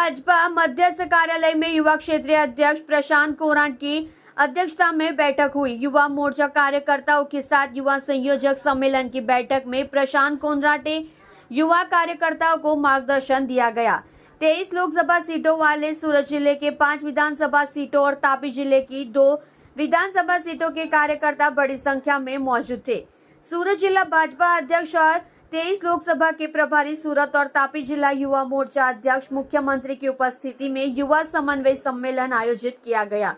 भाजपा मध्यस्थ कार्यालय में युवा क्षेत्रीय अध्यक्ष प्रशांत कोराट की अध्यक्षता में बैठक हुई। युवा मोर्चा कार्यकर्ताओं के साथ युवा संयोजक सम्मेलन की बैठक में प्रशांत कोराटे युवा कार्यकर्ताओं को मार्गदर्शन दिया गया। 23 लोकसभा सीटों वाले सूरत जिले के 5 विधानसभा सीटों और तापी जिले की 2 विधानसभा सीटों के कार्यकर्ता बड़ी संख्या में मौजूद थे। सूरत जिला भाजपा अध्यक्ष और 23 लोकसभा के प्रभारी सूरत और तापी जिला युवा मोर्चा अध्यक्ष मुख्यमंत्री की उपस्थिति में युवा समन्वय सम्मेलन आयोजित किया गया।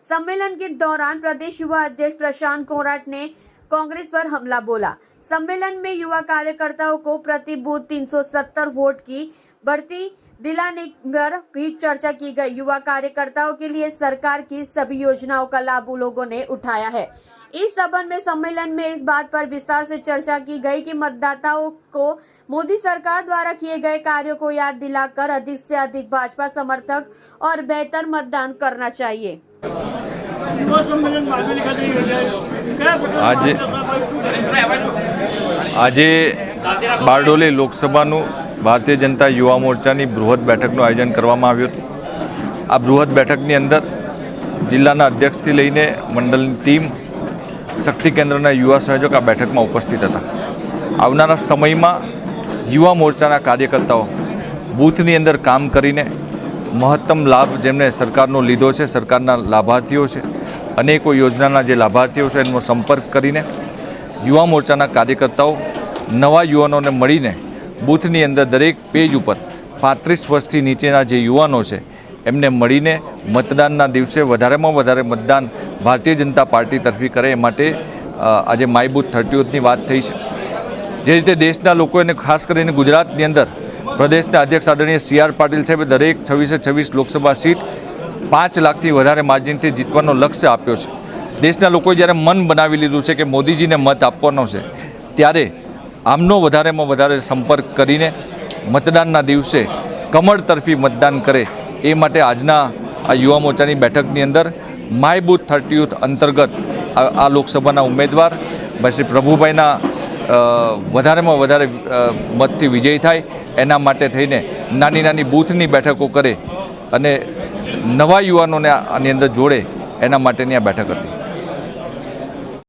सम्मेलन के दौरान प्रदेश युवा अध्यक्ष प्रशांत कोराट ने कांग्रेस पर हमला बोला। सम्मेलन में युवा कार्यकर्ताओं को प्रति बूथ 370 वोट की बढ़ती दिलाने पर भी चर्चा की गई। युवा कार्यकर्ताओं के लिए सरकार की सभी योजनाओं का लाभ लोगों ने उठाया है। इस संबंध में सम्मेलन में इस बात पर विस्तार से चर्चा की गई कि मतदाताओं को मोदी सरकार द्वारा किए गए कार्यों को याद दिलाकर अधिक से अधिक भाजपा समर्थक और बेहतर मतदान करना चाहिए। આજે બારડોલી લોકસભાનું ભારતીય જનતા યુવા મોરચાની બૃહદ બેઠકનું આયોજન કરવામાં આવ્યું હતું। આ બૃહદ બેઠકની અંદર જિલ્લાના અધ્યક્ષથી લઈને મંડળની ટીમ, શક્તિ કેન્દ્રના યુવા સંયોજક આ બેઠકમાં ઉપસ્થિત હતા। આવનારા સમયમાં યુવા મોરચાના કાર્યકર્તાઓ બૂથની અંદર કામ કરીને મહત્તમ લાભ જેમને સરકારનો લીધો છે, સરકારના લાભાર્થીઓ છે, અનેકો યોજનાના જે લાભાર્થીઓ છે એનો સંપર્ક કરીને યુવા મોરચાના કાર્યકર્તાઓ નવા યુવાનોને મળીને બૂથની અંદર દરેક પેજ ઉપર 35 વર્ષથી નીચેના જે યુવાનો છે એમને મળીને મતદાનના દિવસે વધારેમાં વધારે મતદાન ભારતીય જનતા પાર્ટી તરફી કરે એ માટે આજે માય બૂથ 30ની વાત થઈ છે। જે રીતે દેશના લોકોને ખાસ કરીને ગુજરાતની અંદર પ્રદેશના અધ્યક્ષ આદરણીય CR પાટીલ સાહેબે દરેક 26 લોકસભા સીટ 5 લાખથી વધારે માર્જિનથી જીતવાનો લક્ષ્ય આપ્યો છે। દેશના લોકોએ જ્યારે મન બનાવી લીધું છે કે મોદીજીને મત આપવાનો છે, ત્યારે આમનો વધારેમાં વધારે સંપર્ક કરીને મતદાનના દિવસે કમળ તરફી મતદાન કરે એ માટે આજના આ યુવા મોરચાની બેઠકની અંદર માય બૂથ 30 અંતર્ગત આ લોકસભાના ઉમેદવાર શ્રી પ્રભુભાઈના વધારેમાં વધારે મતથી વિજય થાય એના માટે થઈને નાની નાની બૂથની બેઠકો કરે અને નવા યુવાનોને આની અંદર જોડે એના માટેની આ બેઠક હતી।